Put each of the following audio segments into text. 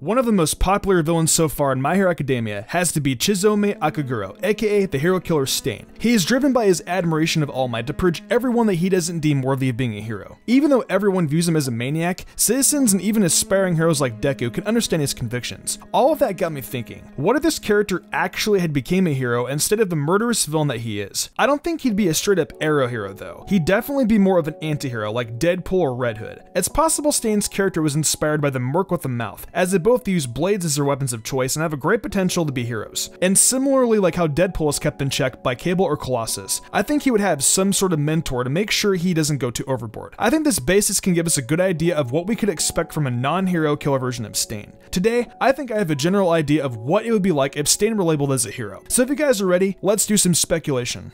One of the most popular villains so far in My Hero Academia has to be Chizome Akaguro, aka the hero killer Stain. He is driven by his admiration of All Might to purge everyone that he doesn't deem worthy of being a hero. Even though everyone views him as a maniac, citizens and even aspiring heroes like Deku can understand his convictions. All of that got me thinking, what if this character actually had became a hero instead of the murderous villain that he is? I don't think he'd be a straight up arrow hero though. He'd definitely be more of an anti-hero like Deadpool or Red Hood. It's possible Stain's character was inspired by the Merc with a Mouth, as they both use blades as their weapons of choice and have a great potential to be heroes. And similarly like how Deadpool is kept in check by Cable or Colossus, I think he would have some sort of mentor to make sure he doesn't go too overboard. I think this basis can give us a good idea of what we could expect from a non-hero killer version of Stain. Today, I think I have a general idea of what it would be like if Stain were labeled as a hero. So if you guys are ready, let's do some speculation.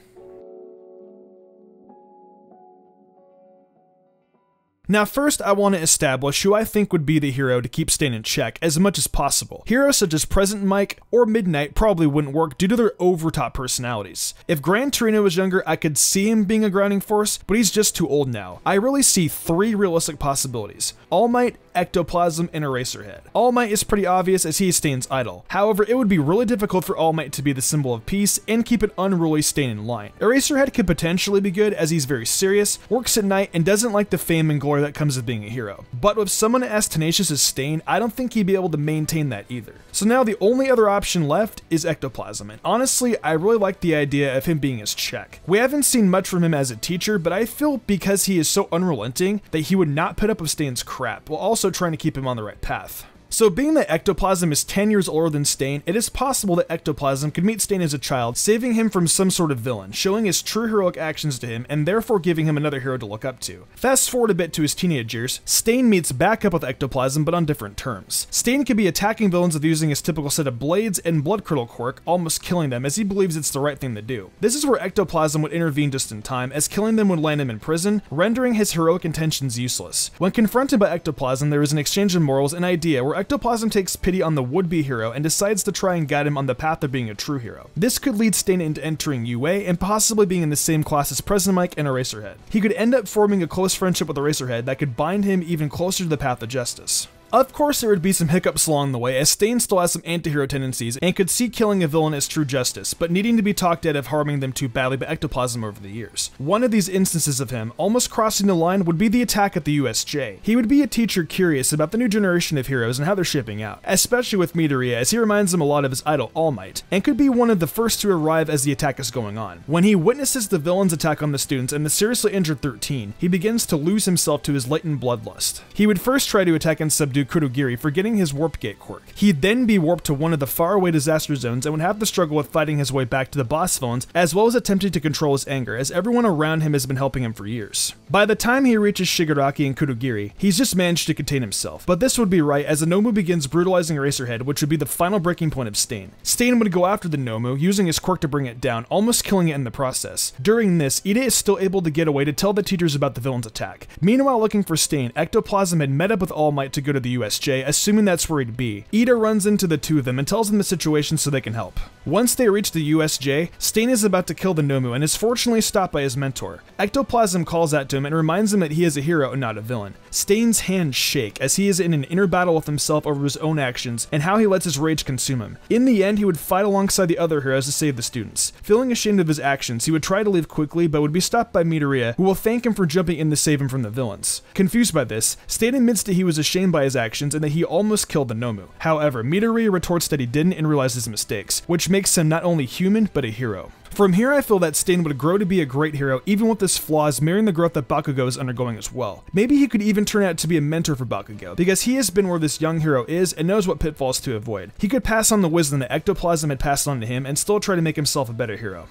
Now first, I want to establish who I think would be the hero to keep Stain in check as much as possible. Heroes such as Present Mike or Midnight probably wouldn't work due to their over-top personalities. If Gran Torino was younger, I could see him being a grounding force, but he's just too old now. I really see three realistic possibilities: All Might, Ectoplasm, and Eraserhead. All Might is pretty obvious as he is Stain's idol. However, it would be really difficult for All Might to be the symbol of peace and keep an unruly Stain in line. Eraserhead could potentially be good as he's very serious, works at night, and doesn't like the fame and glory that comes with being a hero. But with someone as tenacious as Stain, I don't think he'd be able to maintain that either. So now the only other option left is Ectoplasm, and honestly, I really like the idea of him being his check. We haven't seen much from him as a teacher, but I feel because he is so unrelenting that he would not put up with Stain's crap, while also trying to keep him on the right path. So being that Ectoplasm is 10 years older than Stain, it is possible that Ectoplasm could meet Stain as a child, saving him from some sort of villain, showing his true heroic actions to him, and therefore giving him another hero to look up to. Fast forward a bit to his teenage years, Stain meets back up with Ectoplasm but on different terms. Stain could be attacking villains with using his typical set of blades and blood curdle quirk, almost killing them as he believes it's the right thing to do. This is where Ectoplasm would intervene just in time, as killing them would land him in prison, rendering his heroic intentions useless. When confronted by Ectoplasm, there is an exchange of morals and idea where Ectoplasm takes pity on the would-be hero and decides to try and guide him on the path of being a true hero. This could lead Stain into entering UA and possibly being in the same class as Present Mike and Eraserhead. He could end up forming a close friendship with Eraserhead that could bind him even closer to the path of justice. Of course, there would be some hiccups along the way, as Stain still has some anti-hero tendencies and could see killing a villain as true justice, but needing to be talked out of harming them too badly by Ectoplasm over the years. One of these instances of him almost crossing the line would be the attack at the USJ. He would be a teacher curious about the new generation of heroes and how they're shaping out, especially with Midoriya, as he reminds him a lot of his idol All Might, and could be one of the first to arrive as the attack is going on. When he witnesses the villain's attack on the students and the seriously injured 13, he begins to lose himself to his latent bloodlust. He would first try to attack and subdue Kurogiri for getting his Warp Gate quirk. He'd then be warped to one of the faraway disaster zones and would have to struggle with fighting his way back to the boss villains, as well as attempting to control his anger, as everyone around him has been helping him for years. By the time he reaches Shigaraki and Kurogiri, he's just managed to contain himself. But this would be right, as the Nomu begins brutalizing Eraserhead, which would be the final breaking point of Stain. Stain would go after the Nomu, using his quirk to bring it down, almost killing it in the process. During this, Ide is still able to get away to tell the teachers about the villain's attack. Meanwhile, looking for Stain, Ectoplasm had met up with All Might to go to the USJ, assuming that's where he'd be. Ida runs into the two of them and tells them the situation so they can help. Once they reach the USJ, Stain is about to kill the Nomu and is fortunately stopped by his mentor. Ectoplasm calls out to him and reminds him that he is a hero and not a villain. Stain's hands shake as he is in an inner battle with himself over his own actions and how he lets his rage consume him. In the end, he would fight alongside the other heroes to save the students. Feeling ashamed of his actions, he would try to leave quickly but would be stopped by Midoriya, who will thank him for jumping in to save him from the villains. Confused by this, Stain admits that he was ashamed by his actions and that he almost killed the Nomu. However, Midoriya retorts that he didn't and realizes his mistakes, which makes him not only human, but a hero. From here, I feel that Stain would grow to be a great hero even with his flaws mirroring the growth that Bakugo is undergoing as well. Maybe he could even turn out to be a mentor for Bakugo, because he has been where this young hero is and knows what pitfalls to avoid. He could pass on the wisdom that Ectoplasm had passed on to him and still try to make himself a better hero.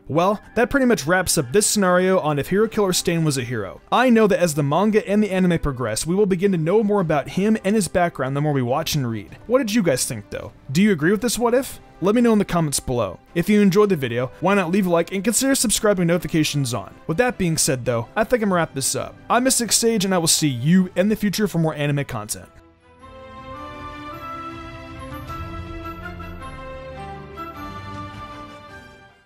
Well, that pretty much wraps up this scenario on if Hero Killer Stain was a hero. I know that as the manga and the anime progress, we will begin to know more about him and his background the more we watch and read. What did you guys think though? Do you agree with this what if? Let me know in the comments below. If you enjoyed the video, why not leave a like and consider subscribing with notifications on. With that being said though, I think I'm gonna wrap this up. I'm Mystic Sage and I will see you in the future for more anime content.